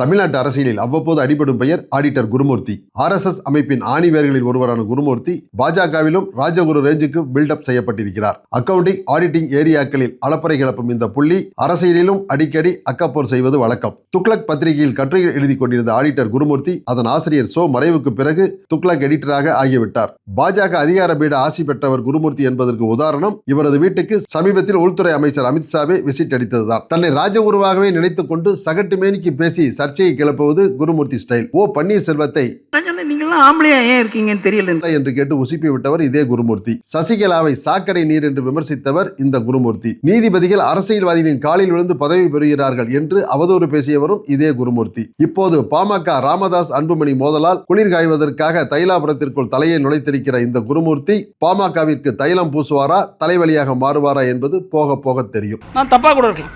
தமிழ்நாட்டு அரசியலில் அவ்வப்போது அடிபடும் பெயர் ஆடிட்டர் குருமூர்த்தி. RSS அமைப்பின் ஆணிவேர்களில் ஒருவரான குருமூர்த்தி பாஜகவிலும் ராஜகுரு ரேஞ்சுக்கு பில்டப் செய்யப்பட்டிருக்கிறார். அக்கவுண்டிங், ஆடிட்டிங் ஏரியாக்களில் அளப்பறை கிளப்பும் இந்த புள்ளி அரசியலிலும் அடிக்கடி அக்கப்போர் செய்வது வழக்கம். துக்ளக் பத்திரிகையில் கட்டுரை எழுதி கொண்டிருந்த ஆடிட்டர் குருமூர்த்தி அதன் ஆசிரியர் சோ மறைவுக்கு பிறகு துக்ளக் எடிட்டராக ஆகிவிட்டார். பாஜக அதிகார பீட ஆசி பெற்றவர் குருமூர்த்தி என்பதற்கு உதாரணம் இவரது வீட்டுக்கு சமீபத்தில் உள்துறை அமைச்சர் அமித்ஷாவே விசிட் அடித்ததுதான். தன்னை ராஜகுருவாகவே நினைத்துக் கொண்டு சகட்டு மேனிக்கு பேசி சர்ச்சையை கிளப்புவது குருமூர்த்தி ஸ்டைல். பன்னீர்செல்வத்தை என்று கேட்டு உசுப்பி விட்டவர் இதே குருமூர்த்தி. சசிகலாவை சாக்கடை நீர் என்று விமர்சித்தவர் இந்த குருமூர்த்தி. நீதிபதிகள் அரசியல்வாதிகளின் காலில் விழுந்து பதவி பெறுகிறார்கள் என்று அவதூறு பேசியவரும் இதே குருமூர்த்தி. இப்போது பாமக ராமதாஸ் அன்புமணி மோதலால் குளிர் காய்வதற்காக தைலாபுரத்திற்குள் தலையை நுழைத்திருக்கிற இந்த குருமூர்த்தி பாமகவிற்கு தைலம் பூசுவாரா, தலைவலியாக மாறுவாரா என்பது போக போக தெரியும். நான் தப்பா கூட இருக்கலாம்.